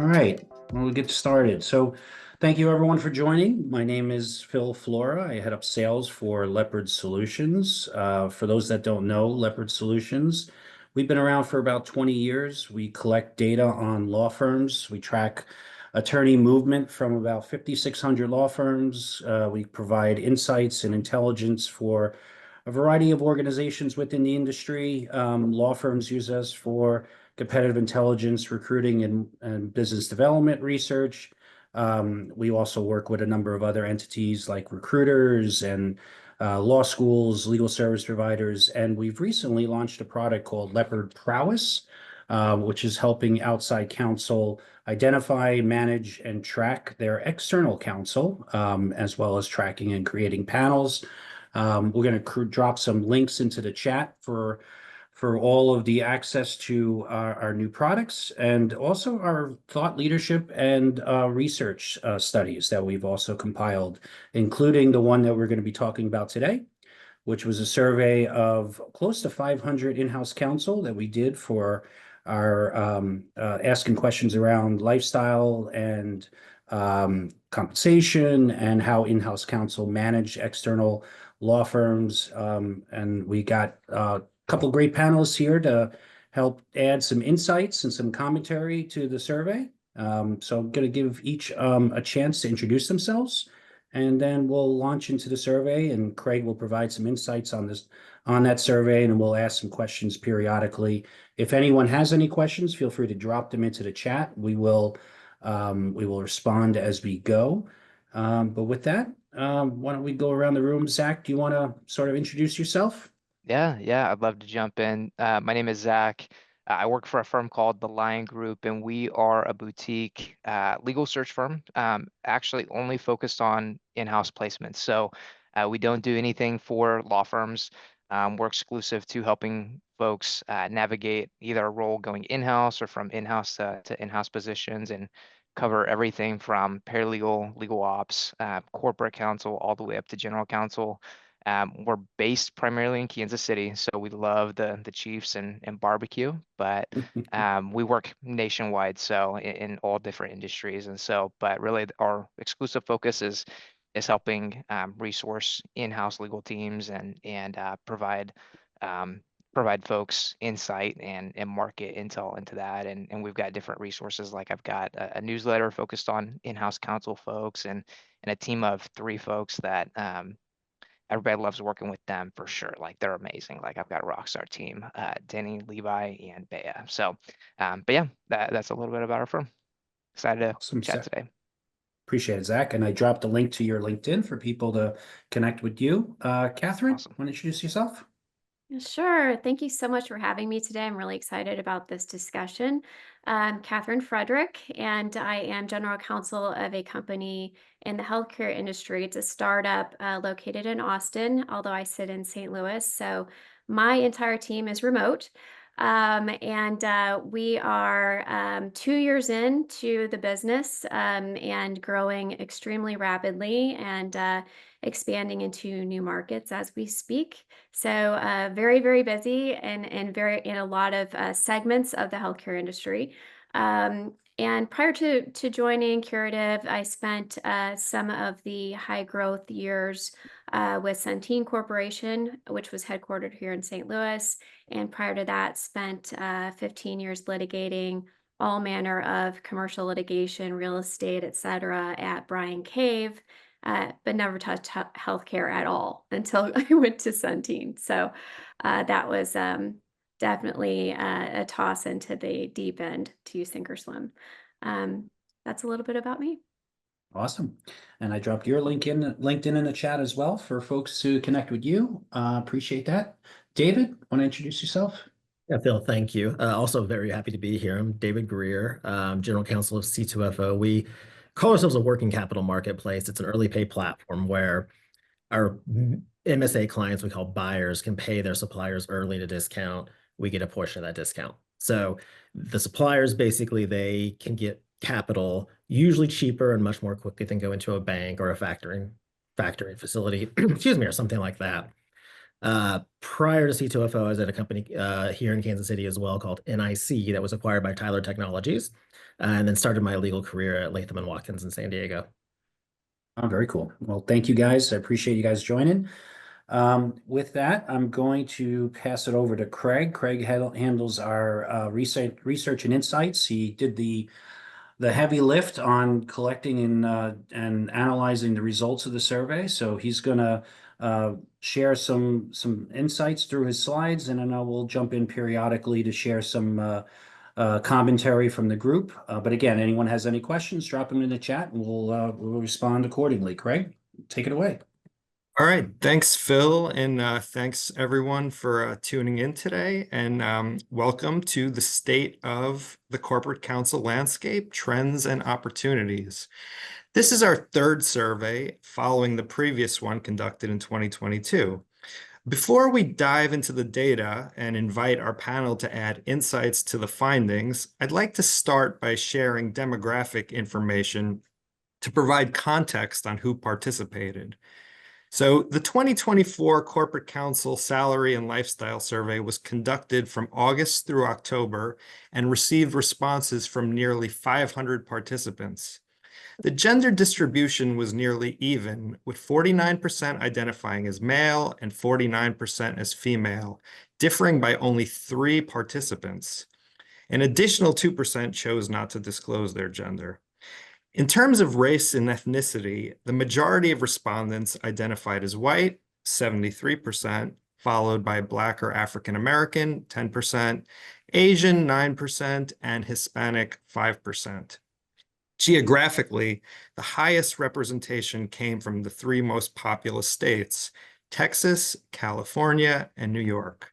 right, well, we'll get started. So thank you everyone for joining. My name is Phil Flora. I head up sales for Leopard Solutions. For those that don't know, Leopard Solutions, we've been around for about 20 years. We collect data on law firms. We track attorney movement from about 5,600 law firms. We provide insights and intelligence for a variety of organizations within the industry. Law firms use us for competitive intelligence, recruiting, and business development research. We also work with a number of other entities like recruiters and law schools, legal service providers, and we've recently launched a product called Leopard Prowess, which is helping outside counsel identify, manage, and track their external counsel, as well as tracking and creating panels. We're going to drop some links into the chat for all of the access to our new products and also our thought leadership and research studies that we've also compiled, including the one that we're going to be talking about today, which was a survey of close to 500 in-house counsel that we did for our asking questions around lifestyle and compensation and how in-house counsel manage external law firms. And we got couple great panelists here to help add some insights and some commentary to the survey. So I'm going to give each a chance to introduce themselves, and then we'll launch into the survey, and Craig will provide some insights on that survey, and we'll ask some questions periodically. If anyone has any questions, feel free to drop them into the chat. We will respond as we go. But with that, why don't we go around the room? Zach, do you want to sort of introduce yourself? Yeah, I'd love to jump in. My name is Zach. I work for a firm called The Lion Group, and we are a boutique legal search firm, actually only focused on in-house placements. So we don't do anything for law firms. We're exclusive to helping folks navigate either a role going in-house or from in-house to in-house positions, and cover everything from paralegal, legal ops, corporate counsel, all the way up to general counsel. We're based primarily in Kansas City, so we love the Chiefs and barbecue, but we work nationwide, so in all different industries. And so, but really our exclusive focus is helping resource in-house legal teams and provide folks insight and market intel into that. And we've got different resources. Like I've got a newsletter focused on in-house counsel folks and a team of 3 folks that everybody loves working with them for sure. Like they're amazing. Like I've got a rock star team, Denny, Levi, and Bea. So, but yeah, that's a little bit about our firm. Excited to Awesome, chat Zach. today. Appreciate it, Zach. And I dropped a link to your LinkedIn for people to connect with you. Catherine, Awesome. want to introduce yourself? Sure. Thank you so much for having me today. I'm really excited about this discussion. I'm Catherine Frederick, and I am general counsel of a company in the healthcare industry. It's a startup located in Austin, although I sit in St. Louis. So my entire team is remote. And we are 2 years into the business and growing extremely rapidly and expanding into new markets as we speak. So very, very busy and very in a lot of segments of the healthcare industry. And prior to joining Curative, I spent some of the high growth years with Centene Corporation, which was headquartered here in St. Louis. And prior to that, spent 15 years litigating all manner of commercial litigation, real estate, et cetera, at Bryan Cave, but never touched healthcare at all until I went to Centene. So that was definitely a toss into the deep end to sink or swim. That's a little bit about me. Awesome. And I dropped your LinkedIn in the chat as well for folks to connect with you. Appreciate that. David, want to introduce yourself? Yeah, Phil, thank you. Also very happy to be here. I'm David Greer, General Counsel of C2FO. We call ourselves a working capital marketplace. It's an early pay platform where our MSA clients, we call buyers, can pay their suppliers early at a discount. We get a portion of that discount. So the suppliers, basically, they can get capital usually cheaper and much more quickly than go into a bank or a factoring facility, excuse me, or something like that. Prior to C2FO, I was at a company here in Kansas City as well called NIC that was acquired by Tyler Technologies, and then started my legal career at Latham and Watkins in San Diego. Oh, very cool. Well, thank you guys. I appreciate you guys joining. With that, I'm going to pass it over to Craig. Craig handles our research and insights. He did the heavy lift on collecting and analyzing the results of the survey. So he's going to share some insights through his slides, and then I will jump in periodically to share some commentary from the group. But again, anyone has any questions, drop them in the chat, and we'll respond accordingly. Craig, take it away. All right, thanks, Phil, and thanks everyone for tuning in today, and welcome to the State of the Corporate Counsel Landscape, Trends and Opportunities. This is our third survey following the previous one conducted in 2022. Before we dive into the data and invite our panel to add insights to the findings, I'd like to start by sharing demographic information to provide context on who participated. So the 2024 Corporate Counsel Salary and Lifestyle Survey was conducted from August through October and received responses from nearly 500 participants. The gender distribution was nearly even, with 49% identifying as male and 49% as female, differing by only 3 participants. An additional 2% chose not to disclose their gender. In terms of race and ethnicity, the majority of respondents identified as white, 73%, followed by Black or African American, 10%, Asian, 9%, and Hispanic, 5%. Geographically, the highest representation came from the 3 most populous states, Texas, California, and New York.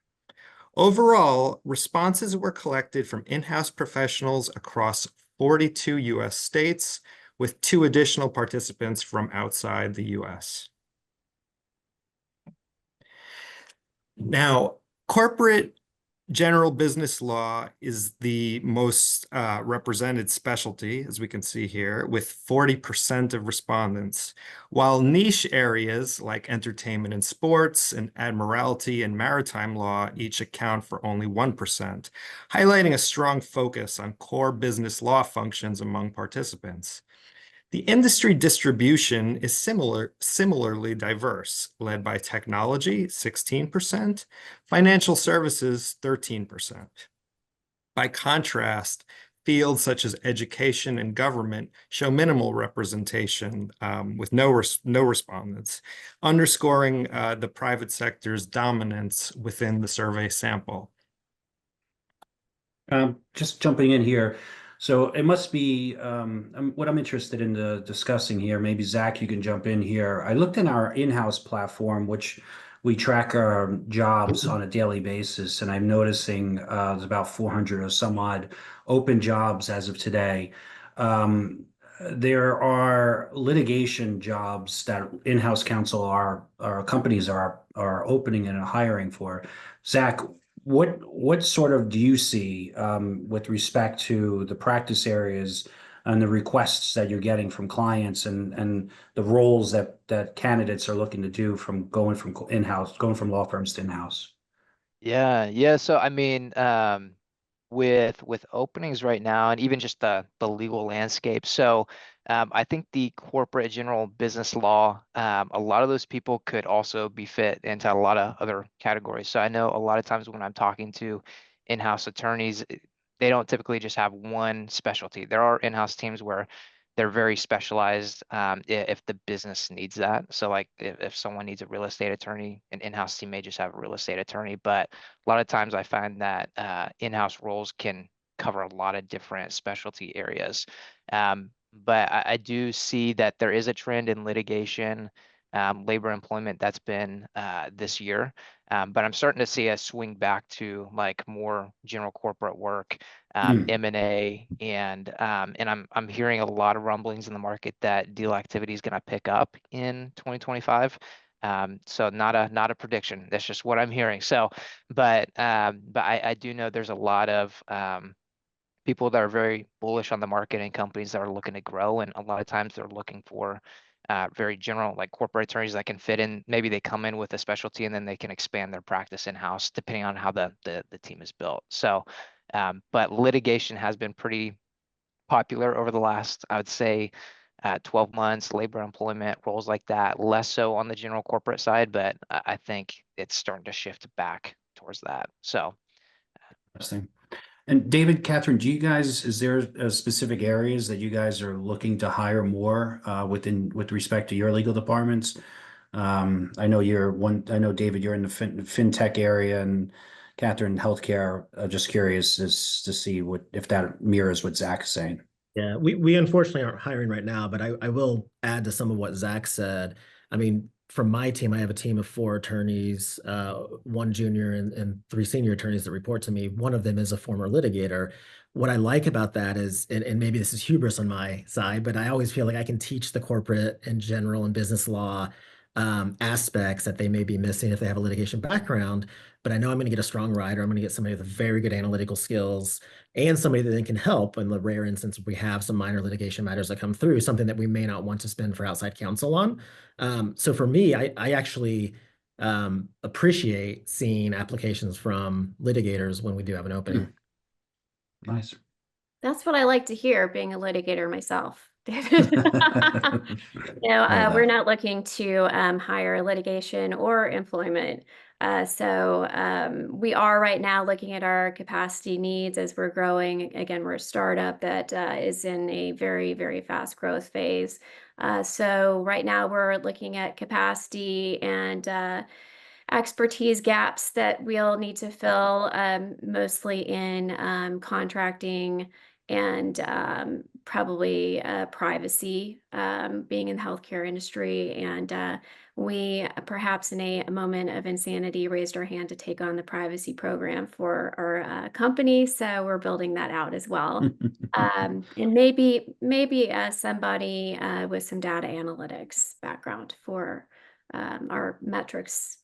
Overall, responses were collected from in-house professionals across 42 U.S. states, with 2 additional participants from outside the U.S. Now, corporate general business law is the most represented specialty, as we can see here, with 40% of respondents, while niche areas like entertainment and sports and admiralty and maritime law each account for only 1%, highlighting a strong focus on core business law functions among participants. The industry distribution is similarly diverse, led by technology, 16%, financial services, 13%. By contrast, fields such as education and government show minimal representation with no respondents, underscoring the private sector's dominance within the survey sample. Just jumping in here. So it must be what I'm interested in discussing here. Maybe Zach, you can jump in here. I looked in our in-house platform, which we track our jobs on a daily basis, and I'm noticing there's about 400 or some odd open jobs as of today. There are litigation jobs that in-house counsel our companies are opening and hiring for. Zach, what sort of do you see with respect to the practice areas and the requests that you're getting from clients and the roles that candidates are looking to do from going from law firms to in-house? Yeah. So I mean, with openings right now, and even just the legal landscape. So I think the corporate general business law, a lot of those people could also be fit into a lot of other categories. So I know a lot of times when I'm talking to in-house attorneys, they don't typically just have one specialty. There are in-house teams where they're very specialized if the business needs that. So like if someone needs a real estate attorney, an in-house team may just have a real estate attorney. But a lot of times I find that in-house roles can cover a lot of different specialty areas. But I do see that there is a trend in litigation, labor employment that's been this year. But I'm starting to see a swing back to like more general corporate work, M&A, and I'm hearing a lot of rumblings in the market that deal activity is going to pick up in 2025. So not a prediction. That's just what I'm hearing. So, but I do know there's a lot of people that are very bullish on the market and companies that are looking to grow, and a lot of times they're looking for very general, like corporate attorneys that can fit in. Maybe they come in with a specialty and then they can expand their practice in-house depending on how the team is built. So, but litigation has been pretty popular over the last, I would say, 12 months, labor employment, roles like that, less so on the general corporate side, but I think it's starting to shift back towards that. So, Interesting. And David, Catherine, is there specific areas that you guys are looking to hire more with respect to your legal departments? I know David, you're in the fintech area, and Catherine, healthcare. Just curious as to see if that mirrors what Zach is saying. Yeah, we unfortunately aren't hiring right now, but I will add to some of what Zach said. I mean, from my team, I have a team of 4 attorneys, 1 junior and 3 senior attorneys that report to me. One of them is a former litigator. What I like about that is, and maybe this is hubris on my side, but I always feel like I can teach the corporate and general and business law aspects that they may be missing if they have a litigation background. But I know I'm going to get a strong writer. I'm going to get somebody with very good analytical skills and somebody that then can help in the rare instance we have some minor litigation matters that come through, something that we may not want to spend for outside counsel on. So for me, I actually appreciate seeing applications from litigators when we do have an opening. Nice. That's what I like to hear, being a litigator myself, David. We're not looking to hire litigation or employment. So we are right now looking at our capacity needs as we're growing. Again, we're a startup that is in a very, very fast growth phase. So right now we're looking at capacity and expertise gaps that we'll need to fill, mostly in contracting and probably privacy, being in the healthcare industry. And we perhaps in a moment of insanity raised our hand to take on the privacy program for our company. So we're building that out as well. And maybe somebody with some data analytics background for our metrics,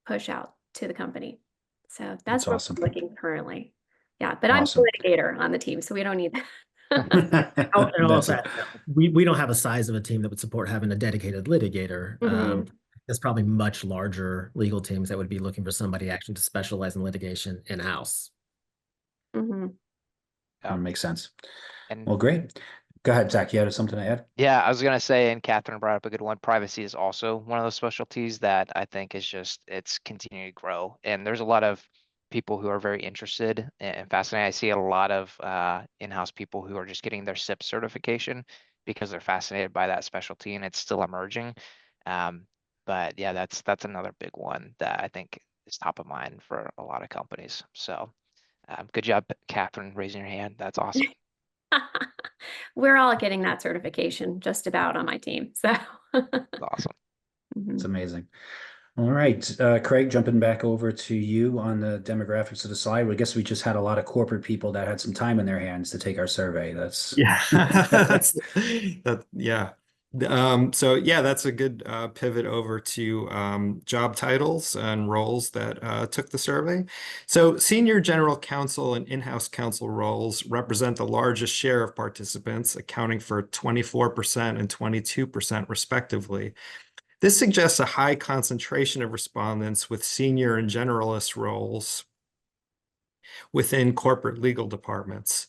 push out to the company. So that's what awesome. we're looking currently. Yeah, but Awesome. I'm a litigator on the team, so we don't need that. And also, we don't have a size of a team that would support having a dedicated litigator. There's probably much larger legal teams that would be looking for somebody actually to specialize in litigation in-house. That makes sense. And Well, great. Go ahead, Zach. You had something to add? yeah, I was gonna say, and Catherine brought up a good one. Privacy is also one of those specialties that I think is it's continuing to grow. And there's a lot of people who are very interested and fascinated. I see a lot of in-house people who are just getting their SIP certification because they're fascinated by that specialty and it's still emerging. But yeah, that's another big one that I think is top of mind for a lot of companies. So good job, Catherine, raising your hand. That's awesome. We're all getting that certification just about on my team. So That's awesome. It's amazing. All right, Craig, jumping back over to you on the demographics of the slide. I guess we just had a lot of corporate people that had some time in their hands to take our survey. That's So yeah, that's a good pivot over to job titles and roles that took the survey. So senior general counsel and in-house counsel roles represent the largest share of participants, accounting for 24% and 22% respectively. This suggests a high concentration of respondents with senior and generalist roles within corporate legal departments.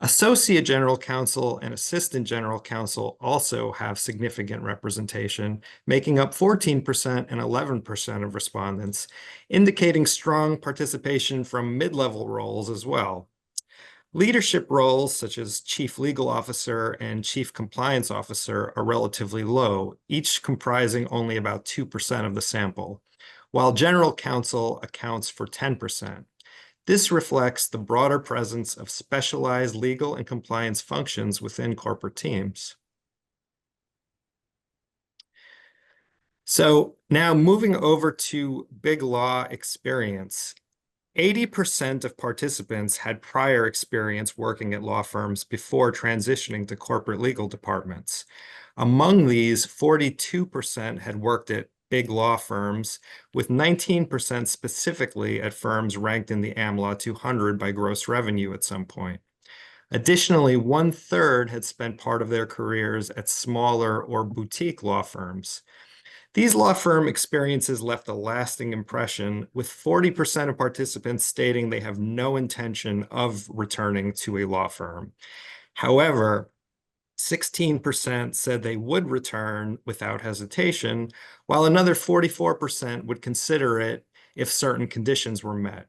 Associate general counsel and assistant general counsel also have significant representation, making up 14% and 11% of respondents, indicating strong participation from mid-level roles as well. Leadership roles such as chief legal officer and chief compliance officer are relatively low, each comprising only about 2% of the sample, while general counsel accounts for 10%. This reflects the broader presence of specialized legal and compliance functions within corporate teams. So now moving over to big law experience. 80% of participants had prior experience working at law firms before transitioning to corporate legal departments. Among these, 42% had worked at big law firms, with 19% specifically at firms ranked in the AmLaw 200 by gross revenue at some point. Additionally, 1/3 had spent part of their careers at smaller or boutique law firms. These law firm experiences left a lasting impression, with 40% of participants stating they have no intention of returning to a law firm. However, 16% said they would return without hesitation, while another 44% would consider it if certain conditions were met.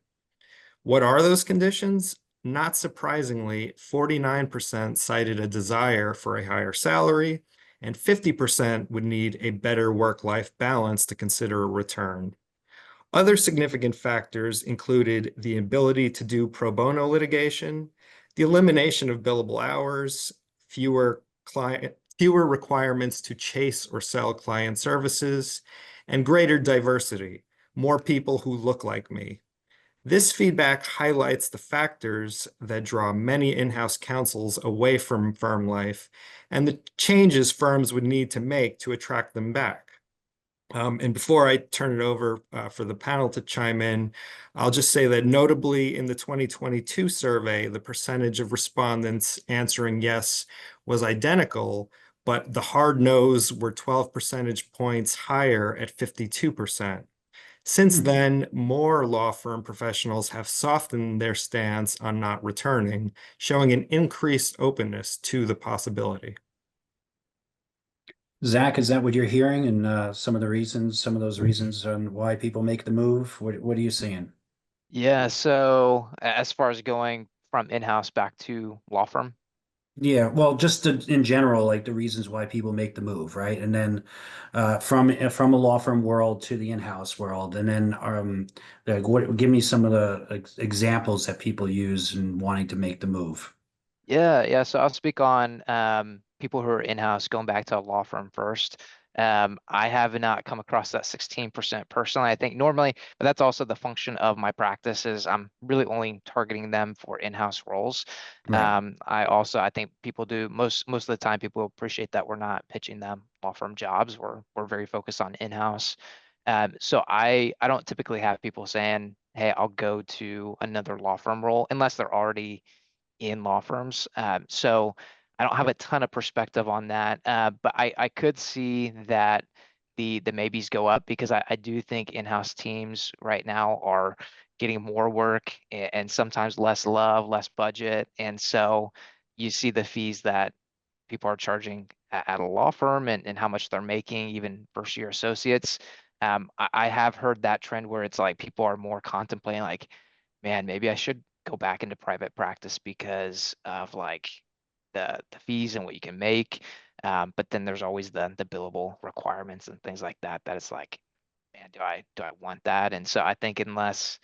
What are those conditions? Not surprisingly, 49% cited a desire for a higher salary, and 50% would need a better work-life balance to consider a return. Other significant factors included the ability to do pro bono litigation, the elimination of billable hours, fewer requirements to chase or sell client services, and greater diversity, more people who look like me. This feedback highlights the factors that draw many in-house counsels away from firm life and the changes firms would need to make to attract them back. And before I turn it over for the panel to chime in, I'll just say that notably in the 2022 survey, the percentage of respondents answering yes was identical, but the hard no's were 12 percentage points higher at 52%. Since then, more law firm professionals have softened their stance on not returning, showing an increased openness to the possibility. Zach, is that what you're hearing? And some of those reasons on why people make the move? What are you seeing? Yeah, so as far as going from in-house back to law firm, Yeah, well, just in general, like the reasons why people make the move, right? And then from a law firm world to the in-house world, and then like give me some of the examples that people use in wanting to make the move. yeah. So I'll speak on people who are in-house going back to a law firm first. I have not come across that 16% personally. I think normally, but that's also the function of my practice is I'm really only targeting them for in-house roles. Right. I think people do most of the time people appreciate that we're not pitching them law firm jobs. We're very focused on in-house. So I don't typically have people saying, hey, I'll go to another law firm role unless they're already in law firms. So I don't have a ton of perspective on that, but I could see that the maybes go up because I do think in-house teams right now are getting more work and sometimes less love, less budget. And so you see the fees that people are charging at a law firm and how much they're making, even first year associates. I have heard that trend where it's like people are more contemplating like, man, maybe I should go back into private practice because of like the fees and what you can make. But then there's always the billable requirements and things like that. That it's like, man, do I want that? And so I think unless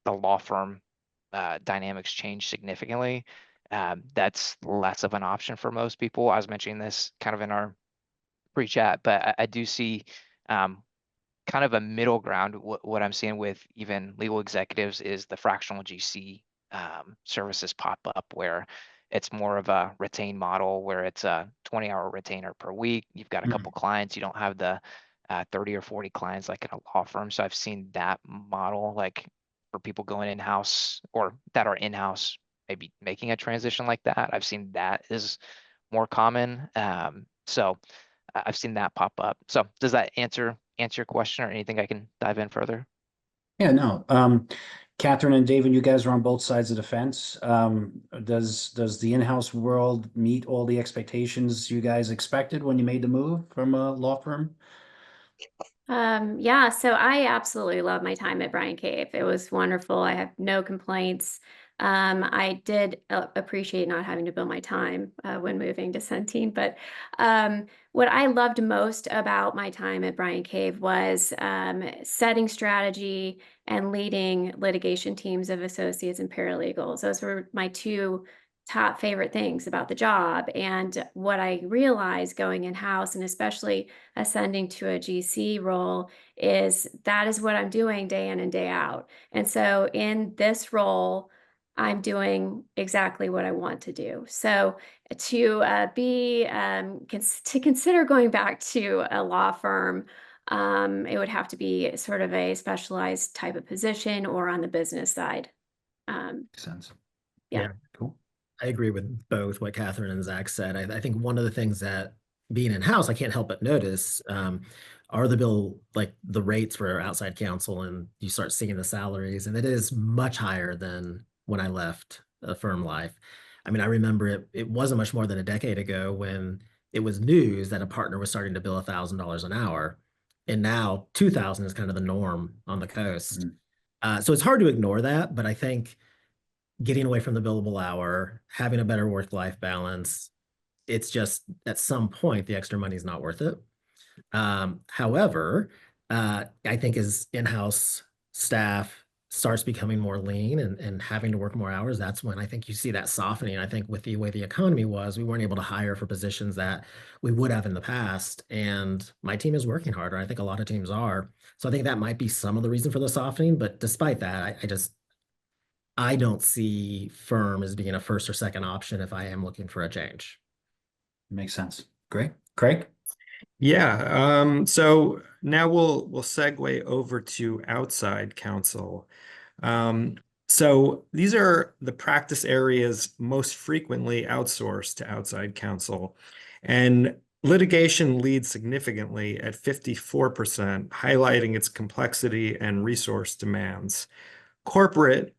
the law firm dynamics change significantly, that's less of an option for most people. I was mentioning this kind of in our pre-chat, but I do see um, kind of a middle ground. What I'm seeing with even legal executives is the fractional GC services pop up where it's more of a retained model where it's a 20-hour retainer per week. You've got a couple clients. You don't have the 30 or 40 clients like in a law firm. So I've seen that model like for people going in-house or that are in-house, maybe making a transition like that. I've seen that is more common. So I've seen that pop up. So does that answer your question or anything I can dive in further? Yeah, no. Catherine and David, you guys are on both sides of the fence. Does the in-house world meet all the expectations you guys expected when you made the move from a law firm? Yeah, so I absolutely love my time at Bryan Cave. It was wonderful. I have no complaints. I did appreciate not having to bill my time when moving to Centene, but what I loved most about my time at Bryan Cave was setting strategy and leading litigation teams of associates and paralegals. Those were my two top favorite things about the job. And what I realized going in-house, and especially ascending to a GC role, is that is what I'm doing day in and day out. And so in this role, I'm doing exactly what I want to do. So to consider going back to a law firm, it would have to be sort of a specialized type of position or on the business side. Makes sense. Yeah. Cool. I agree with both what Catherine and Zach said. I think one of the things that being in-house, I can't help but notice are the rates for outside counsel, and you start seeing the salaries, and it is much higher than when I left a firm life. I mean, I remember it wasn't much more than a decade ago when it was news that a partner was starting to bill $1,000 an hour, and now 2,000 is kind of the norm on the coast. So it's hard to ignore that, but I think getting away from the billable hour, having a better work-life balance, it's just at some point the extra money is not worth it. However, I think as in-house staff starts becoming more lean and having to work more hours, that's when I think you see that softening. I think with the way the economy was, we weren't able to hire for positions that we would have in the past. And my team is working harder. I think a lot of teams are. So I think that might be some of the reason for the softening. But despite that, I don't see firm as being a first or second option if I am looking for a change. Makes sense. Great. Craig? Yeah, so now we'll segue over to outside counsel. So these are the practice areas most frequently outsourced to outside counsel, and litigation leads significantly at 54%, highlighting its complexity and resource demands. Corporate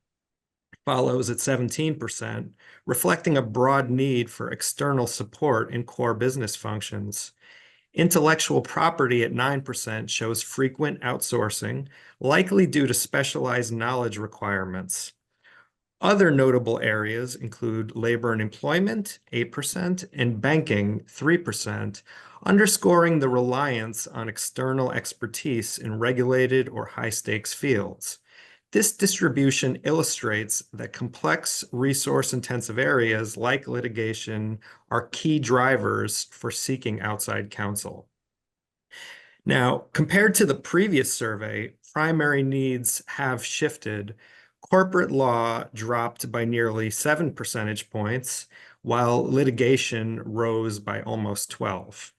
follows at 17%, reflecting a broad need for external support in core business functions. Intellectual property at 9% shows frequent outsourcing, likely due to specialized knowledge requirements. Other notable areas include labor and employment, 8%, and banking, 3%, underscoring the reliance on external expertise in regulated or high-stakes fields. This distribution illustrates that complex, resource-intensive areas like litigation are key drivers for seeking outside counsel. Now, compared to the previous survey, primary needs have shifted. Corporate law dropped by nearly 7 percentage points, while litigation rose by almost 12.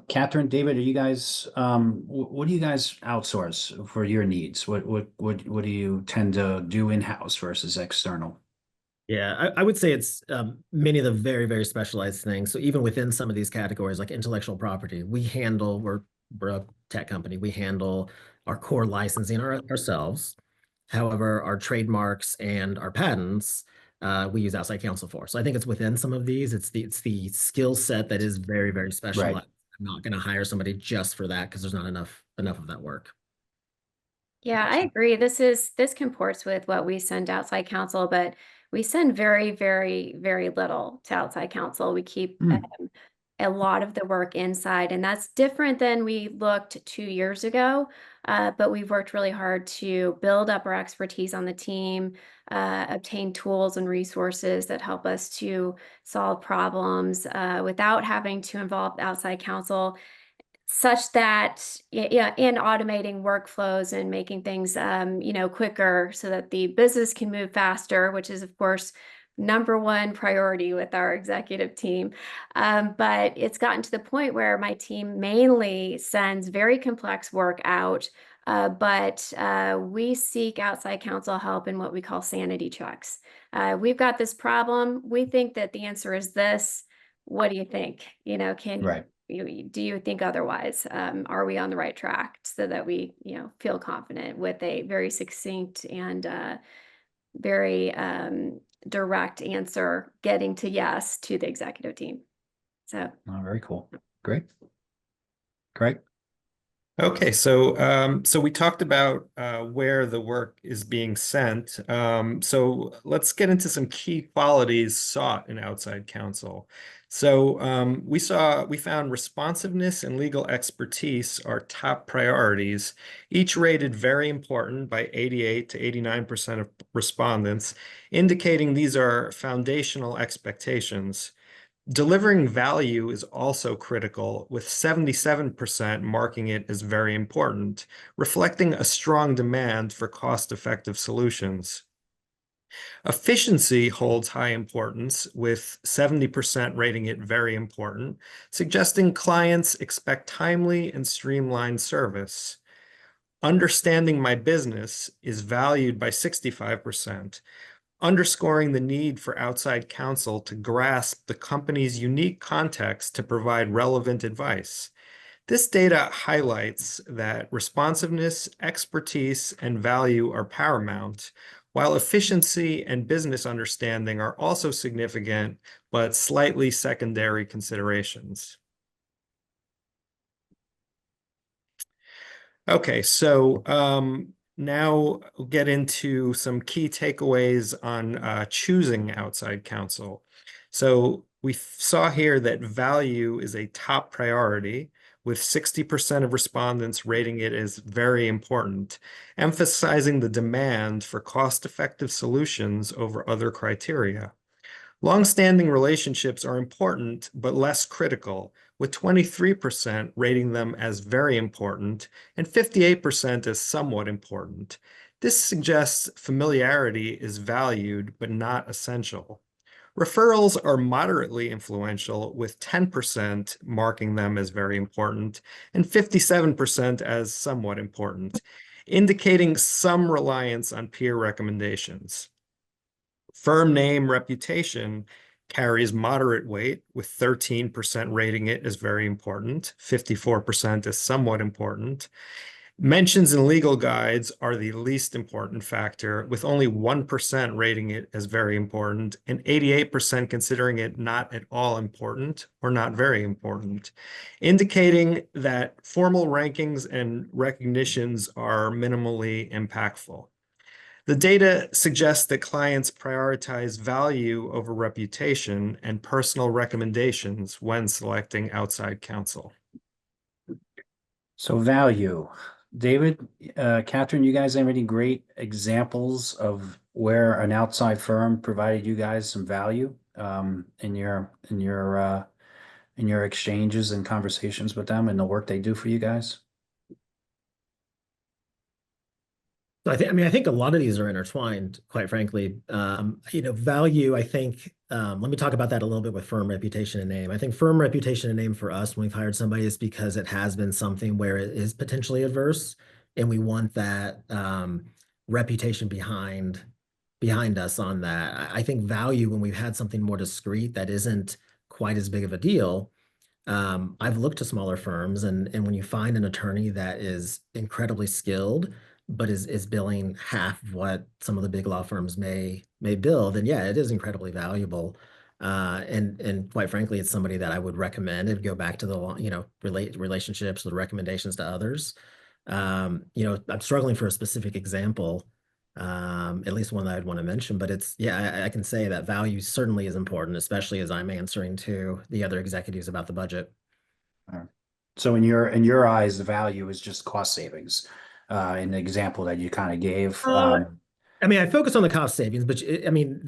Catherine, David, are you guys, what do you guys outsource for your needs? What do you tend to do in-house versus external? Yeah, I would say it's many of the very, very specialized things. So even within some of these categories, like intellectual property, we're a tech company. We handle our core licensing ourselves. However, our trademarks and our patents, we use outside counsel for. So I think it's within some of these. It's the skill set that is very, very specialized. Right. I'm not going to hire somebody just for that because there's not enough of that work. Yeah, I agree. This comports with what we send to outside counsel, but we send very, very, very little to outside counsel. We keep a lot of the work inside, and that's different than we looked 2 years ago. But we've worked really hard to build up our expertise on the team, obtain tools and resources that help us to solve problems without having to involve outside counsel, such that in automating workflows and making things quicker so that the business can move faster, which is of course #1 priority with our executive team. But it's gotten to the point where my team mainly sends very complex work out, but we seek outside counsel help in what we call sanity checks. We've got this problem. We think that the answer is this. What do you think? Right. Do you think otherwise? Are we on the right track, so that we, feel confident with a very succinct and very direct answer, getting to yes to the executive team. So, Very cool. Great. Great. Okay, so we talked about where the work is being sent. So let's get into some key qualities sought in outside counsel. So we found responsiveness and legal expertise are top priorities, each rated very important by 88 to 89% of respondents, indicating these are foundational expectations. Delivering value is also critical, with 77% marking it as very important, reflecting a strong demand for cost-effective solutions. Efficiency holds high importance, with 70% rating it very important, suggesting clients expect timely and streamlined service. Understanding my business is valued by 65%. underscoring the need for outside counsel to grasp the company's unique context to provide relevant advice. This data highlights that responsiveness, expertise, and value are paramount, while efficiency and business understanding are also significant, but slightly secondary considerations. Okay, so now we'll get into some key takeaways on choosing outside counsel. So we saw here that value is a top priority, with 60% of respondents rating it as very important, emphasizing the demand for cost-effective solutions over other criteria. Long-standing relationships are important, but less critical, with 23% rating them as very important and 58% as somewhat important. This suggests familiarity is valued, but not essential. Referrals are moderately influential, with 10% marking them as very important and 57% as somewhat important, indicating some reliance on peer recommendations. Firm name reputation carries moderate weight, with 13% rating it as very important, 54% as somewhat important. Mentions in legal guides are the least important factor, with only 1% rating it as very important and 88% considering it not at all important or not very important, indicating that formal rankings and recognitions are minimally impactful. The data suggests that clients prioritize value over reputation and personal recommendations when selecting outside counsel. So value. David, Catherine, you guys have any great examples of where an outside firm provided you guys some value in your exchanges and conversations with them and the work they do for you guys? So I think a lot of these are intertwined, quite frankly. Value, I think, let me talk about that a little bit with firm reputation and name. I think firm reputation and name for us when we've hired somebody is because it has been something where it is potentially adverse, and we want that reputation behind us on that. I think value, when we've had something more discreet that isn't quite as big of a deal, I've looked to smaller firms, and when you find an attorney that is incredibly skilled, but is billing half of what some of the big law firms may bill, then yeah, it is incredibly valuable. And quite frankly, it's somebody that I would recommend and go back to the relationships, the recommendations to others. I'm struggling for a specific example, at least one that I'd want to mention, but I can say that value certainly is important, especially as I'm answering to the other executives about the budget. So in your eyes, the value is just cost savings. In the example that you kind of gave. I focus on the cost savings, but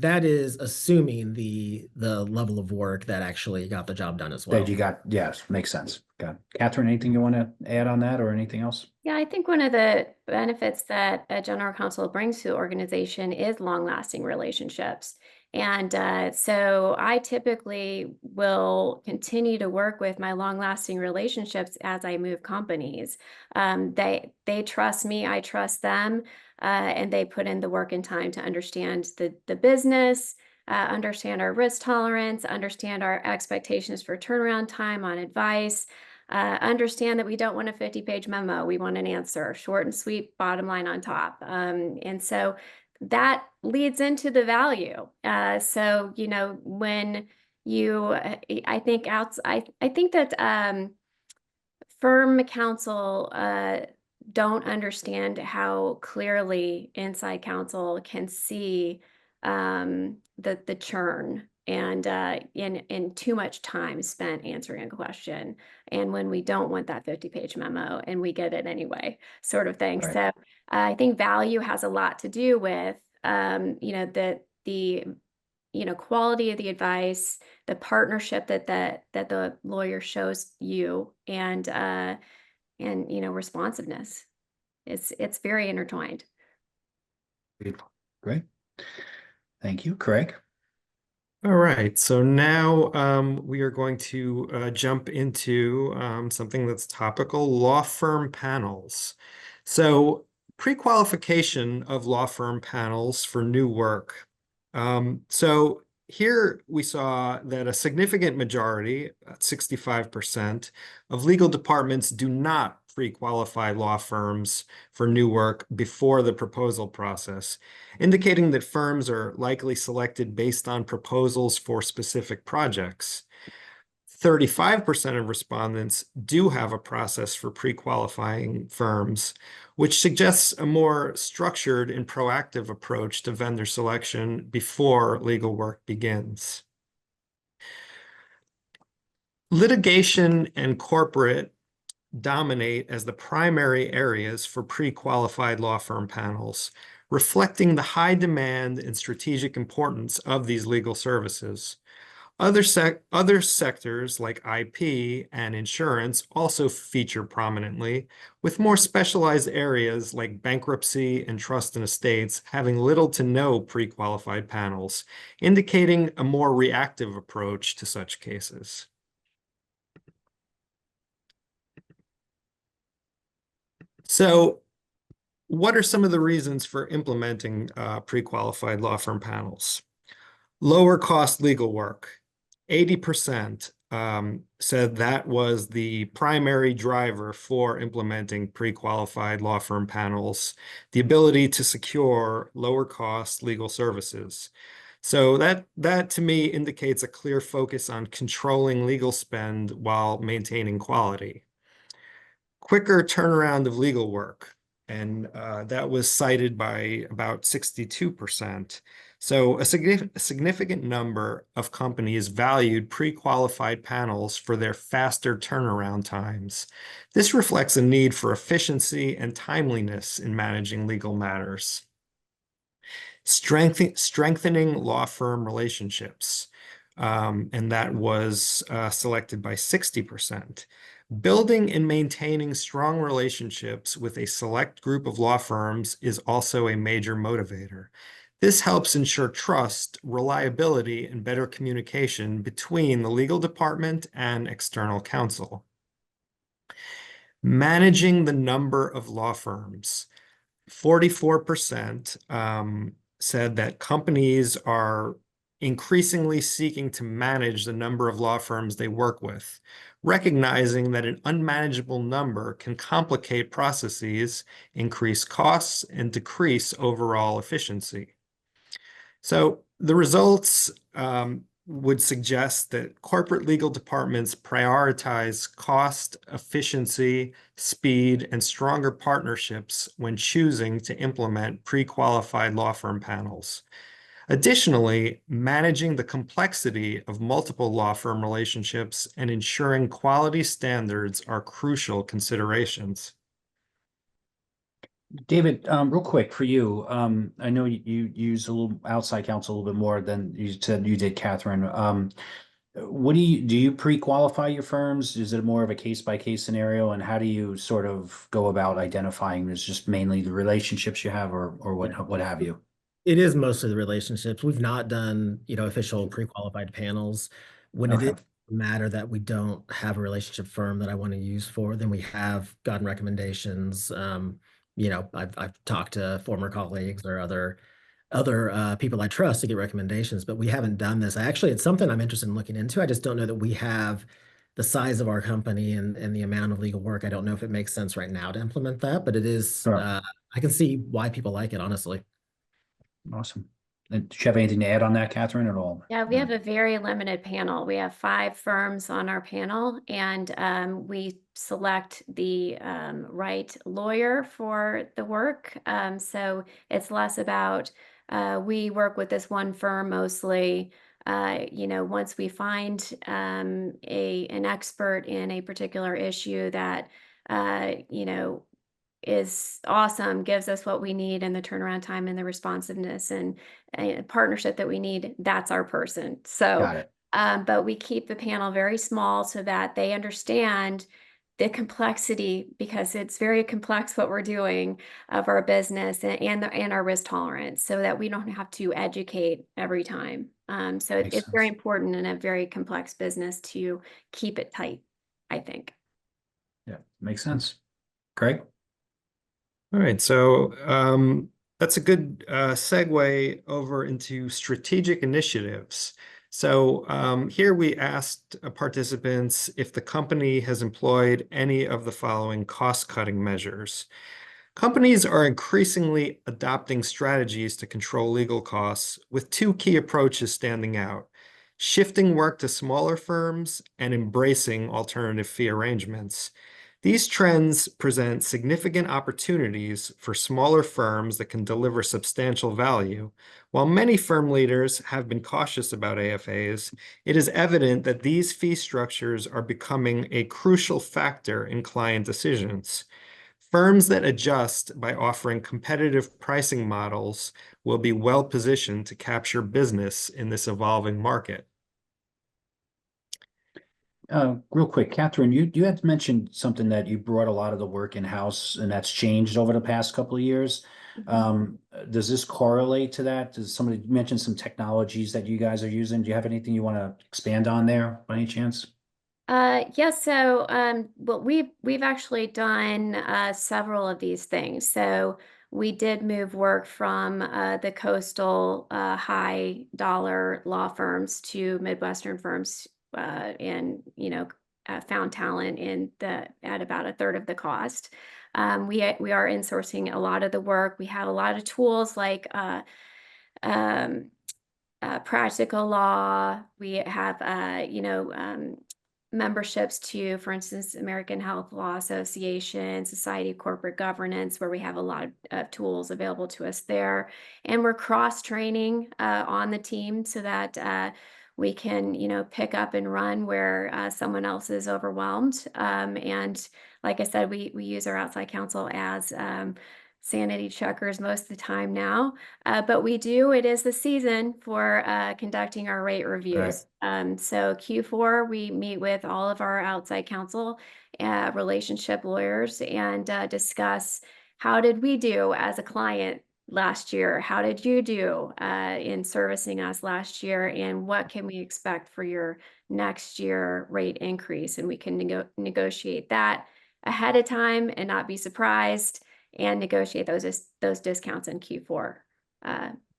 that is assuming the level of work that actually got the job done as well. That you got, yes, makes sense. Got it. Catherine, anything you want to add on that or anything else? Yeah, I think one of the benefits that a general counsel brings to the organization is long-lasting relationships. And so I typically will continue to work with my long-lasting relationships as I move companies. They trust me, I trust them, and they put in the work and time to understand the business, understand our risk tolerance, understand our expectations for turnaround time on advice, understand that we don't want a 50-page memo. We want an answer, short and sweet, bottom line on top. And so that leads into the value. So, when you, I think that firm counsel don't understand how clearly inside counsel can see the churn and in too much time spent answering a question, and when we don't want that 50-page memo and we get it anyway, sort of thing. Right. So I think value has a lot to do with the quality of the advice, the partnership that the lawyer shows you, and responsiveness. It's very intertwined. Great. Thank you, Craig. All right, so now we are going to jump into something that's topical, law firm panels. So pre-qualification of law firm panels for new work So here we saw that a significant majority, 65%, of legal departments do not pre-qualify law firms for new work before the proposal process, indicating that firms are likely selected based on proposals for specific projects. 35% of respondents do have a process for pre-qualifying firms, which suggests a more structured and proactive approach to vendor selection before legal work begins. Litigation and corporate dominate as the primary areas for pre-qualified law firm panels, reflecting the high demand and strategic importance of these legal services. Other sectors like IP and insurance also feature prominently, with more specialized areas like bankruptcy and trust and estates having little to no pre-qualified panels, indicating a more reactive approach to such cases. So, what are some of the reasons for implementing pre-qualified law firm panels? Lower cost legal work. 80% said that was the primary driver for implementing pre-qualified law firm panels, the ability to secure lower cost legal services. So that to me indicates a clear focus on controlling legal spend while maintaining quality. Quicker turnaround of legal work, and that was cited by about 62%. So a significant number of companies valued pre-qualified panels for their faster turnaround times. This reflects a need for efficiency and timeliness in managing legal matters. Strengthening law firm relationships, and that was selected by 60%. Building and maintaining strong relationships with a select group of law firms is also a major motivator. This helps ensure trust, reliability, and better communication between the legal department and external counsel. Managing the number of law firms. 44% said that companies are increasingly seeking to manage the number of law firms they work with, recognizing that an unmanageable number can complicate processes, increase costs, and decrease overall efficiency. So the results would suggest that corporate legal departments prioritize cost, efficiency, speed, and stronger partnerships when choosing to implement pre-qualified law firm panels. Additionally, managing the complexity of multiple law firm relationships and ensuring quality standards are crucial considerations. David, real quick for you, I know you use a little outside counsel a little bit more than you said you did, Catherine. What do you pre-qualify your firms? Is it more of a case-by-case scenario? And how do you sort of go about identifying? Is just mainly the relationships you have or what have you? It is mostly the relationships. We've not done, official pre-qualified panels. When it is Okay. a matter that we don't have a relationship firm that I want to use for, then we have gotten recommendations. I've talked to former colleagues or other people I trust to get recommendations, but we haven't done this. It's something I'm interested in looking into. I just don't know that we have the size of our company and the amount of legal work. I don't know if it makes sense right now to implement that, but it is, Sure. I can see why people like it, honestly. Awesome. And do you have anything to add on that, Catherine, at all? Yeah, we have a very limited panel. We have 5 firms on our panel, and we select the right lawyer for the work. So it's less about, we work with this one firm mostly. Once we find an expert in a particular issue that, is awesome, gives us what we need and the turnaround time and the responsiveness and partnership that we need, that's our person. So, Got it. but we keep the panel very small so that they understand the complexity, because it's very complex what we're doing of our business and our risk tolerance, so that we don't have to educate every time. So Makes it's very sense. important in a very complex business to keep it tight, I think. Yeah, makes sense. Craig? All right, so That's a good segue over into strategic initiatives. So here we asked participants if the company has employed any of the following cost-cutting measures. Companies are increasingly adopting strategies to control legal costs, with two key approaches standing out: shifting work to smaller firms and embracing alternative fee arrangements. These trends present significant opportunities for smaller firms that can deliver substantial value. While many firm leaders have been cautious about AFAs, it is evident that these fee structures are becoming a crucial factor in client decisions. Firms that adjust by offering competitive pricing models will be well positioned to capture business in this evolving market. Real quick, Catherine, you had mentioned something that you brought a lot of the work in-house and that's changed over the past couple of years. Does this correlate to that? Does somebody mention some technologies that you guys are using? Do you have anything you want to expand on there by any chance? Yes, so well, we've actually done several of these things. So we did move work from the coastal high dollar law firms to Midwestern firms, and found talent at about a third of the cost. We are insourcing a lot of the work. We have a lot of tools like um, practical law. We have memberships to, for instance, American Health Law Association, Society of Corporate Governance, where we have a lot of tools available to us there. And we're cross-training on the team so that we can, pick up and run where someone else is overwhelmed. And like I said, we use our outside counsel as sanity checkers most of the time now. But it is the season for conducting our rate reviews. So Q4, we meet with all of our outside counsel, relationship lawyers, and discuss how did we do as a client last year? How did you do in servicing us last year? And what can we expect for your next year rate increase? And we can negotiate that ahead of time and not be surprised, and negotiate those discounts in Q4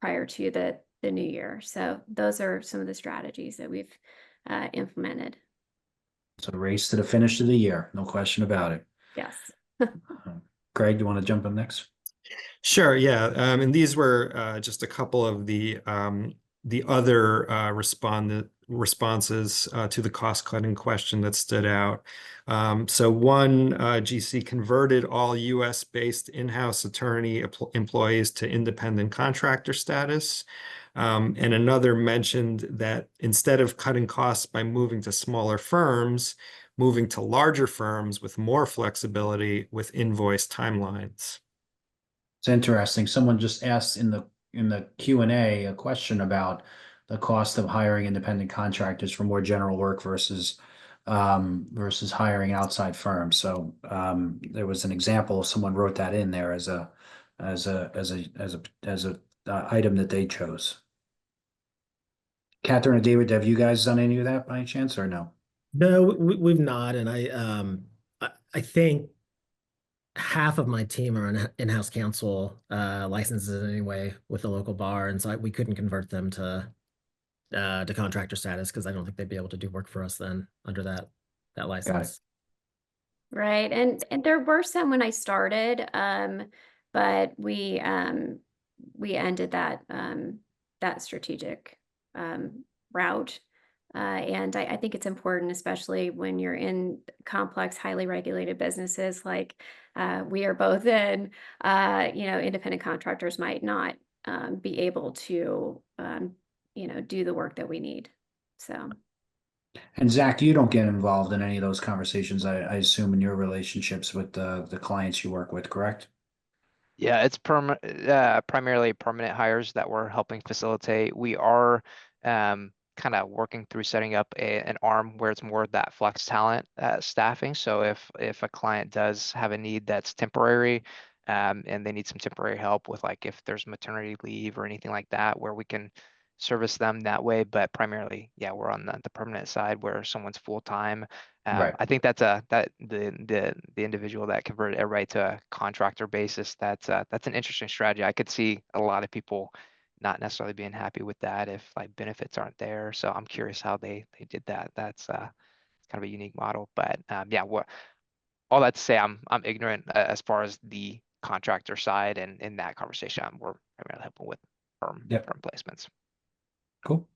prior to the new year. So those are some of the strategies that we've implemented. It's a race to the finish of the year, no question about it. Yes. Greg, do you want to jump in next? Sure, yeah. And these were just a couple of the other responses to the cost-cutting question that stood out. So one GC converted all US-based in-house attorney employees to independent contractor status. And another mentioned that instead of cutting costs by moving to smaller firms, moving to larger firms with more flexibility with invoice timelines. It's interesting. Someone just asked in the Q&A a question about the cost of hiring independent contractors for more general work versus hiring outside firms. So there was an example. Someone wrote that in there as a item that they chose. Catherine or David, have you guys done any of that by any chance or no? No, we've not, and I think half of my team are in-house counsel licenses anyway with the local bar, and so we couldn't convert them to contractor status because I don't think they'd be able to do work for us then under that license. Right, and there were some when I started, but we ended that strategic route. And I think it's important, especially when you're in complex, highly regulated businesses like we are both in, independent contractors might not be able to, do the work that we need. So. And Zach, you don't get involved in any of those conversations, I assume, in your relationships with the clients you work with, correct? Yeah, it's primarily permanent hires that we're helping facilitate. We are kind of working through setting up an arm where it's more that flex talent staffing. So if a client does have a need that's temporary, and they need some temporary help with, like, if there's maternity leave or anything like that, where we can service them that way, but primarily, yeah, we're on the permanent side where someone's full-time. Right. I think that's the individual that converted everybody to a contractor basis. That's an interesting strategy. I could see a lot of people not necessarily being happy with that if like benefits aren't there. So I'm curious how they did that. That's kind of a unique model. But yeah, all that to say, I'm ignorant as far as the contractor side, and in that conversation, we're primarily helping with firm placements. Cool.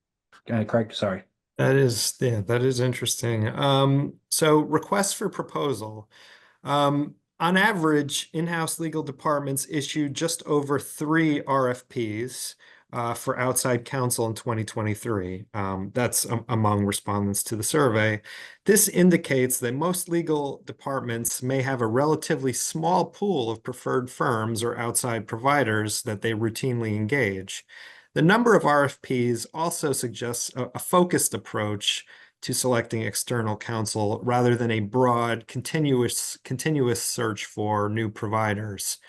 Craig, sorry. That is interesting. So requests for proposal. On average, in-house legal departments issued just over 3 RFPs for outside counsel in 2023. That's among respondents to the survey. This indicates that most legal departments may have a relatively small pool of preferred firms or outside providers that they routinely engage. The number of RFPs also suggests a focused approach to selecting external counsel rather than a broad, continuous search for new providers.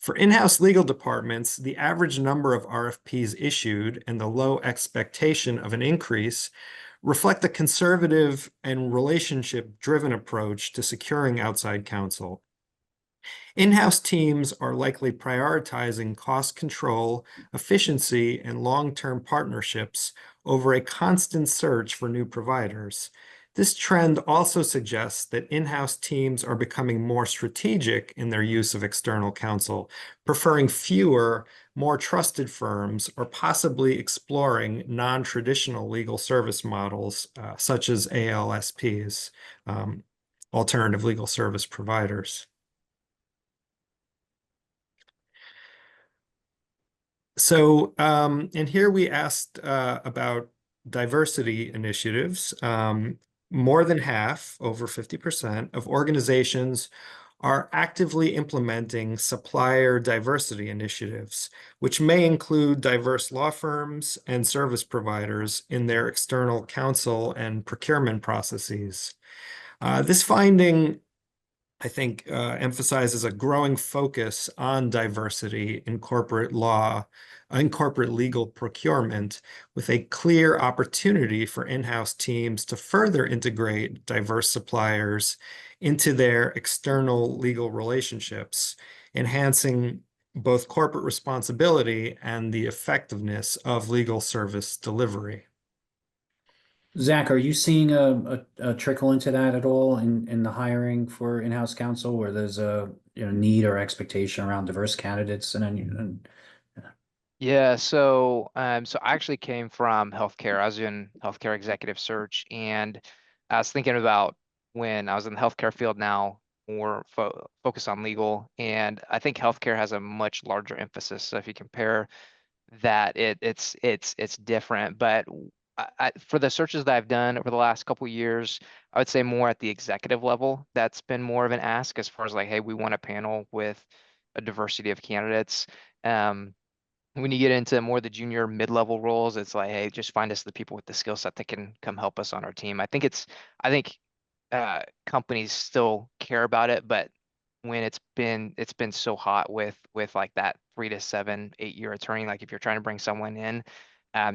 For in-house legal departments, the average number of RFPs issued and the low expectation of an increase reflect a conservative and relationship-driven approach to securing outside counsel. In-house teams are likely prioritizing cost control, efficiency, and long-term partnerships over a constant search for new providers. This trend also suggests that in-house teams are becoming more strategic in their use of external counsel, preferring fewer, more trusted firms, or possibly exploring non-traditional legal service models, such as ALSPs, alternative legal service providers. So, and here we asked about diversity initiatives. More than half, over 50%, of organizations are actively implementing supplier diversity initiatives, which may include diverse law firms and service providers in their external counsel and procurement processes. This finding, I think, emphasizes a growing focus on diversity in corporate law, in corporate legal procurement, with a clear opportunity for in-house teams to further integrate diverse suppliers into their external legal relationships, enhancing both corporate responsibility and the effectiveness of legal service delivery. Zach, are you seeing a trickle into that at all in the hiring for in-house counsel, where there's a need or expectation around diverse candidates and Yeah, so I actually came from healthcare. I was in healthcare executive search, and I was thinking about when I was in the healthcare field now, more focused on legal, and I think healthcare has a much larger emphasis. So if you compare that, it's different. But for the searches that I've done over the last couple of years, I would say more at the executive level, that's been more of an ask as far as like, hey, we want a panel with a diversity of candidates. When you get into more of the junior mid-level roles, it's like, hey, just find us the people with the skill set that can come help us on our team. I think companies still care about it, but when it's been so hot with like that 3 to 7, 8 year attorney, like if you're trying to bring someone in,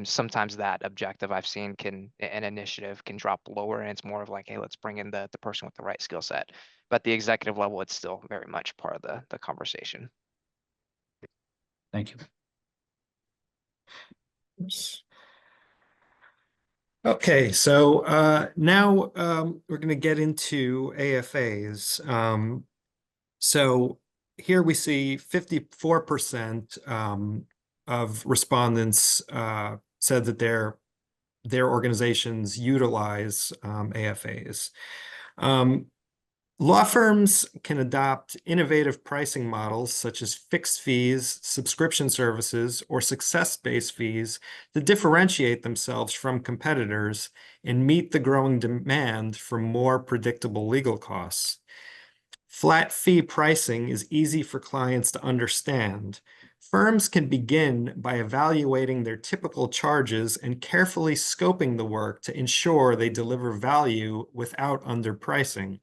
sometimes that objective I've seen an initiative can drop lower, and it's more of like, hey, let's bring in the person with the right skill set. But the executive level, it's still very much part of the conversation. thank you. Oops. Okay, so now we're going to get into AFAs. So here we see 54% of respondents said that their organizations utilize AFAs. Law firms can adopt innovative pricing models such as fixed fees, subscription services, or success-based fees to differentiate themselves from competitors and meet the growing demand for more predictable legal costs. Flat fee pricing is easy for clients to understand. Firms can begin by evaluating their typical charges and carefully scoping the work to ensure they deliver value without underpricing.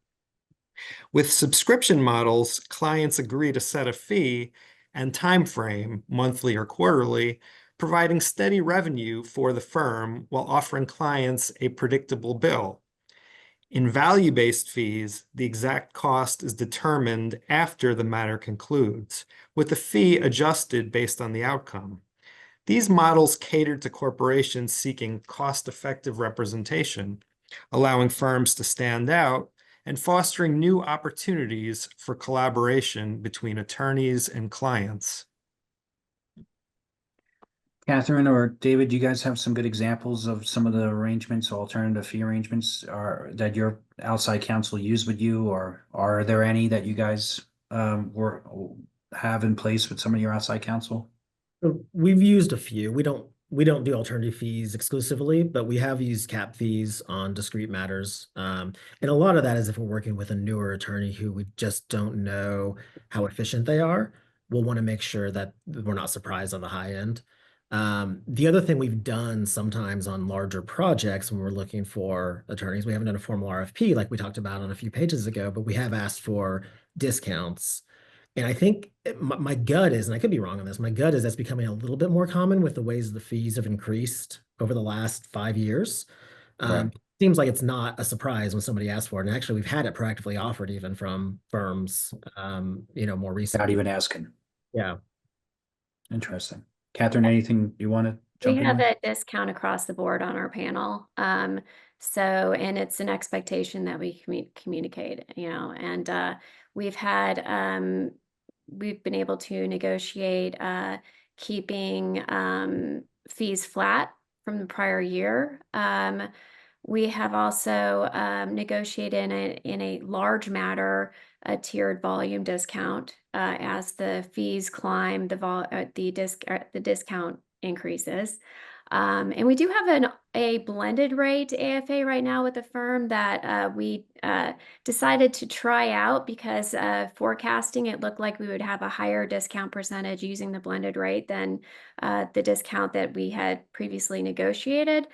With subscription models, clients agree to set a fee and time frame, monthly or quarterly, providing steady revenue for the firm while offering clients a predictable bill. In value-based fees, the exact cost is determined after the matter concludes, with the fee adjusted based on the outcome. These models cater to corporations seeking cost-effective representation, allowing firms to stand out and fostering new opportunities for collaboration between attorneys and clients. Catherine or David, do you guys have some good examples of some of the arrangements, alternative fee arrangements that your outside counsel use with you, or are there any that you guys have in place with some of your outside counsel? So we've used a few. We don't do alternative fees exclusively, but we have used cap fees on discrete matters. And a lot of that is if we're working with a newer attorney who we just don't know how efficient they are, we'll want to make sure that we're not surprised on the high end. The other thing we've done sometimes on larger projects when we're looking for attorneys, we haven't done a formal RFP like we talked about on a few pages ago, but we have asked for discounts. And I think my gut is, and I could be wrong on this, my gut is that's becoming a little bit more common with the ways the fees have increased over the last 5 years. Right. Seems like it's not a surprise when somebody asks for it. And actually, we've had it proactively offered even from firms, more recently. Without even asking. Yeah. Interesting. Catherine, anything you want to jump We in have on? a discount across the board on our panel. And it's an expectation that we communicate, and we've been able to negotiate keeping fees flat from the prior year. We have also negotiated in a large matter a tiered volume discount as the fees climb, the discount increases. And we do have a blended rate AFA right now with the firm that we decided to try out because forecasting it looked like we would have a higher discount percentage using the blended rate than the discount that we had previously negotiated.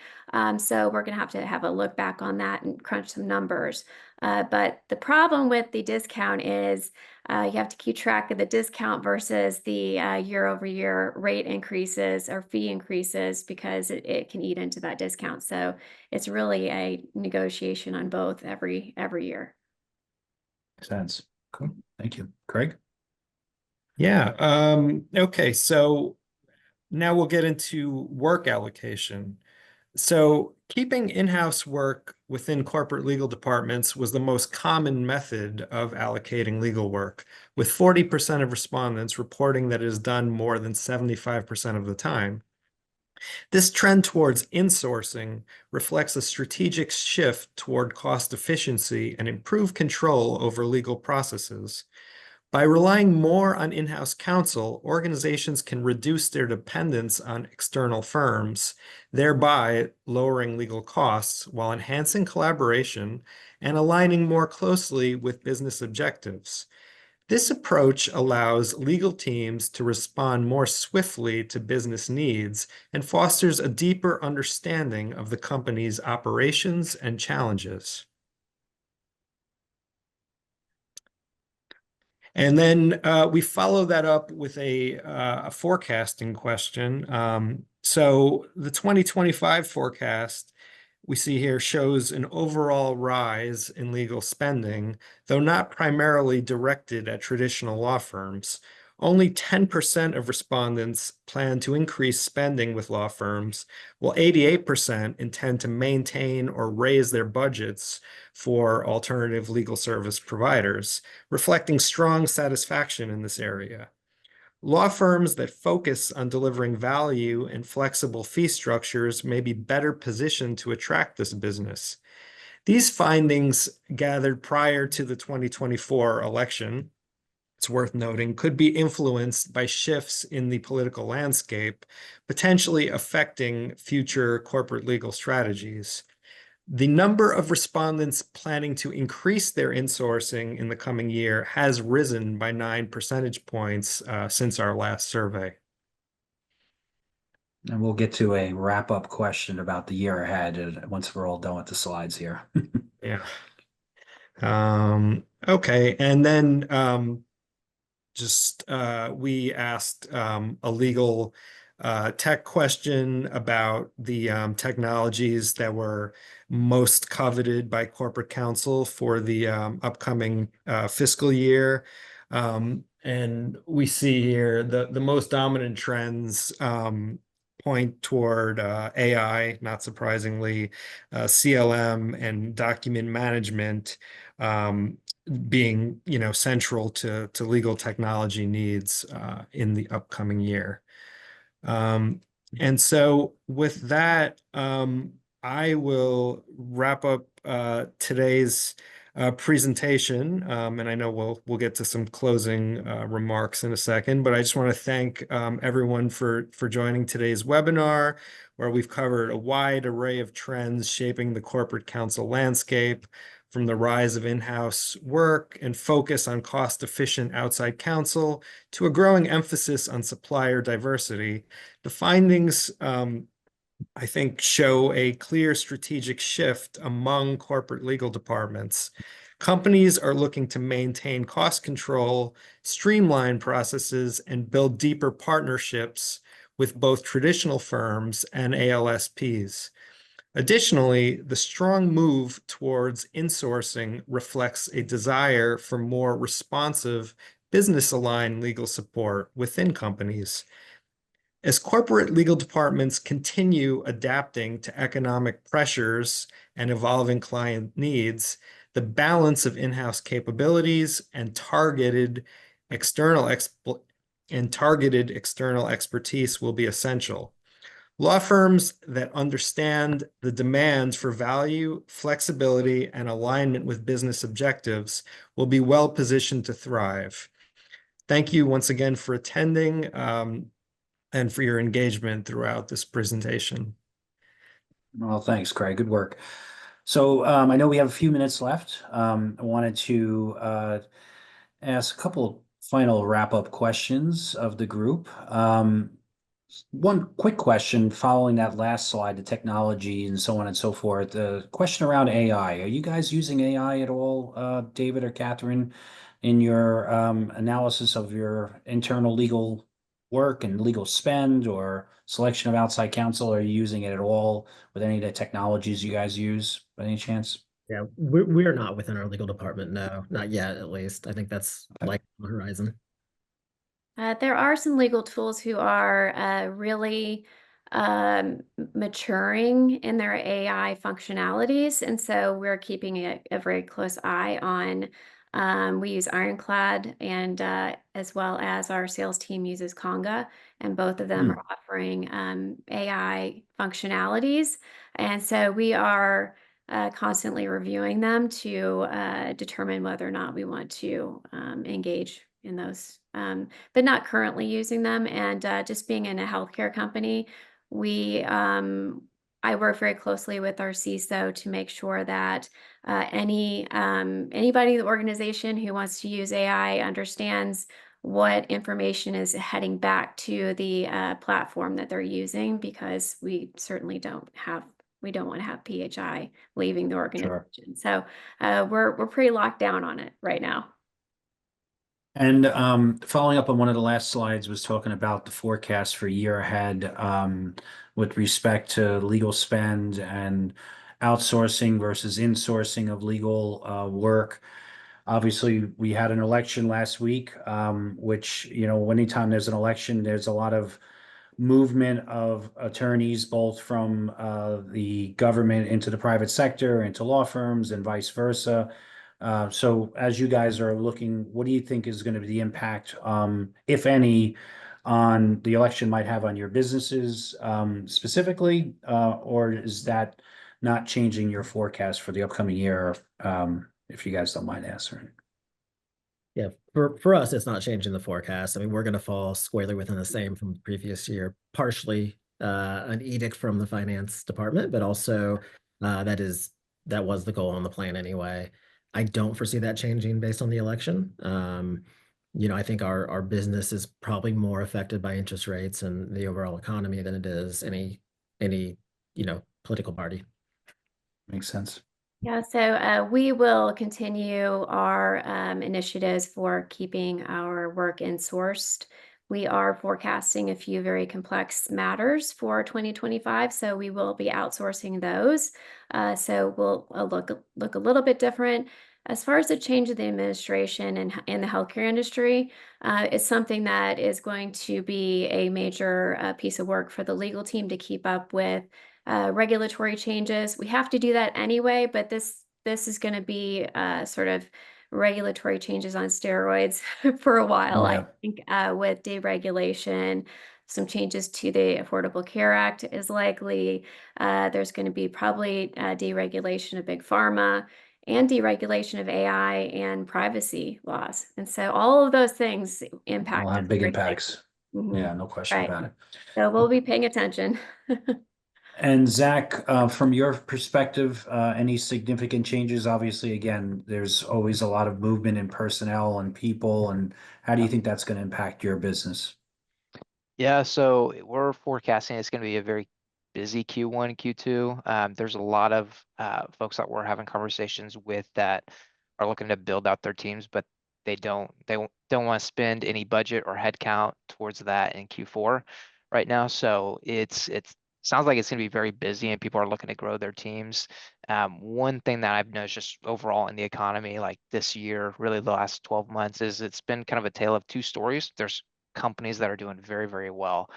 So we're going to have a look back on that and crunch some numbers. But the problem with the discount is you have to keep track of the discount versus the year-over-year rate increases or fee increases because it can eat into that discount. So it's really a negotiation on both every year. Makes sense. Cool. Thank you. Craig? Yeah. Okay. So now we'll get into work allocation. So keeping in-house work within corporate legal departments was the most common method of allocating legal work, with 40% of respondents reporting that it is done more than 75% of the time. This trend towards insourcing reflects a strategic shift toward cost efficiency and improved control over legal processes. By relying more on in-house counsel, organizations can reduce their dependence on external firms, thereby lowering legal costs while enhancing collaboration and aligning more closely with business objectives. This approach allows legal teams to respond more swiftly to business needs and fosters a deeper understanding of the company's operations and challenges. And then we follow that up with a forecasting question. So the 2025 forecast we see here shows an overall rise in legal spending, though not primarily directed at traditional law firms. Only 10% of respondents plan to increase spending with law firms, while 88% intend to maintain or raise their budgets for alternative legal service providers, reflecting strong satisfaction in this area. Law firms that focus on delivering value and flexible fee structures may be better positioned to attract this business. These findings, gathered prior to the 2024 election, it's worth noting, could be influenced by shifts in the political landscape, potentially affecting future corporate legal strategies. The number of respondents planning to increase their insourcing in the coming year has risen by 9 percentage points since our last survey. And we'll get to a wrap-up question about the year ahead once we're all done with the slides here. Yeah. Okay. And then we asked a legal tech question about the technologies that were most coveted by corporate counsel for the upcoming fiscal year. And we see here the most dominant trends point toward AI, not surprisingly, CLM and document management being, central to legal technology needs in the upcoming year. And so with that, I will wrap up today's presentation, and I know we'll get to some closing remarks in a second, but I just want to thank everyone for joining today's webinar, where we've covered a wide array of trends shaping the corporate counsel landscape, from the rise of in-house work and focus on cost-efficient outside counsel to a growing emphasis on supplier diversity. The findings, I think, show a clear strategic shift among corporate legal departments. Companies are looking to maintain cost control, streamline processes, and build deeper partnerships with both traditional firms and ALSPs. Additionally, the strong move towards insourcing reflects a desire for more responsive, business-aligned legal support within companies. As corporate legal departments continue adapting to economic pressures and evolving client needs, the balance of in-house capabilities and targeted external expertise will be essential. Law firms that understand the demands for value, flexibility, and alignment with business objectives will be well positioned to thrive. Thank you once again for attending and for your engagement throughout this presentation. Well, thanks, Craig. Good work. So I know we have a few minutes left. I wanted to ask a couple final wrap-up questions of the group. One quick question following that last slide, the technology and so on and so forth. The question around AI. Are you guys using AI at all, David or Catherine, in your analysis of your internal legal work and legal spend or selection of outside counsel? Are you using it at all with any of the technologies you guys use by any chance? Yeah, we're not within our legal department. No, not yet, at least. I think that's like on the horizon. There are some legal tools who are really maturing in their AI functionalities, and so we're keeping a very close eye on. We use Ironclad, and as well as our sales team uses Conga, and both of them are offering AI functionalities, and so we are constantly reviewing them to determine whether or not we want to engage in those, but not currently using them. And just being in a healthcare company, I work very closely with our CISO to make sure that anybody in the organization who wants to use AI understands what information is heading back to the platform that they're using, because we certainly don't want to have PHI leaving the organization. Sure. So we're pretty locked down on it right now. And following up on one of the last slides was talking about the forecast for year ahead with respect to legal spend and outsourcing versus insourcing of legal work. Obviously, we had an election last week, which, anytime there's an election, there's a lot of movement of attorneys, both from the government into the private sector, into law firms, and vice versa. So as you guys are looking, what do you think is going to be the impact, if any, on the election might have on your businesses specifically, or is that not changing your forecast for the upcoming year, if you guys don't mind answering? Yeah, for us, it's not changing the forecast. I mean, we're going to fall squarely within the same from the previous year, partially an edict from the finance department, but also that was the goal on the plan anyway. I don't foresee that changing based on the election. I think our business is probably more affected by interest rates and the overall economy than it is any political party. Makes sense. Yeah, so we will continue our initiatives for keeping our work insourced. We are forecasting a few very complex matters for 2025, so we will be outsourcing those. So we'll look a little bit different. As far as the change of the administration and in the healthcare industry, it's something that is going to be a major piece of work for the legal team to keep up with regulatory changes. We have to do that anyway, but this is going to be sort of regulatory changes on steroids for a while. Yeah. I think with deregulation, some changes to the Affordable Care Act is likely. There's going to be probably deregulation of big pharma and deregulation of AI and privacy laws. And so all of those things impact Will have us big greatly. impacts. Mhm. Yeah, no question Right. about it. So we'll be paying attention. And Zach, from your perspective, any significant changes? Obviously, again, there's always a lot of movement in personnel and people, and how do you think that's going to impact your business? Yeah, so we're forecasting it's going to be a very busy Q1, Q2. There's a lot of folks that we're having conversations with that are looking to build out their teams, but they don't want to spend any budget or headcount towards that in Q4 right now. So it's sounds like it's going to be very busy and people are looking to grow their teams. One thing that I've noticed just overall in the economy, like this year, really the last 12 months, is it's been kind of a tale of two stories. There's companies that are doing very, very well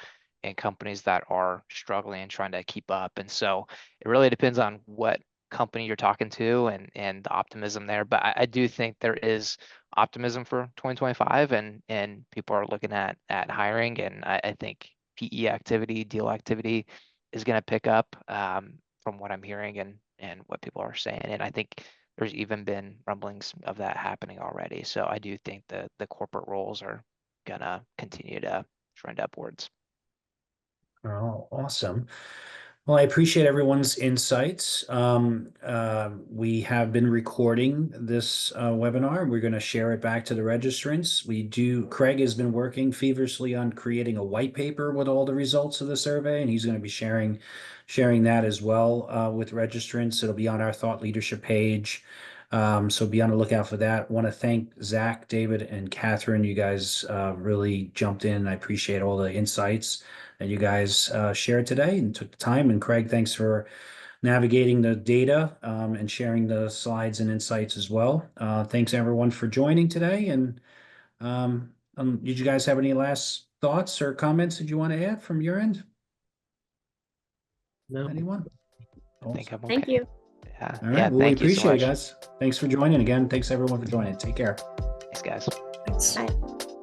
and companies that are struggling and trying to keep up. And so it really depends on what company you're talking to and the optimism there. But I do think there is optimism for 2025 and people are looking at hiring. And I think PE activity, deal activity is going to pick up from what I'm hearing and what people are saying. And I think there's even been rumblings of that happening already. So I do think the corporate roles are gonna continue to trend upwards. Oh, awesome. Well, I appreciate everyone's insights. We have been recording this webinar. We're going to share it back to the registrants. Craig has been working feverishly on creating a white paper with all the results of the survey, and he's going to be sharing that as well with registrants. It'll be on our thought leadership page. So be on the lookout for that. Want to thank Zach, David, and Catherine. You guys really jumped in. I appreciate all the insights that you guys shared today and took the time. And Craig, thanks for navigating the data and sharing the slides and insights as well. Thanks everyone for joining today. And did you guys have any last thoughts or comments that you want to add from your end? No. Anyone? I think I'm okay. Thank you. Yeah. All right. Yeah. Well, we Thank you so appreciate it, much. guys. Thanks for joining again. Thanks everyone for joining. Take care. Thanks, guys. Thanks. Bye.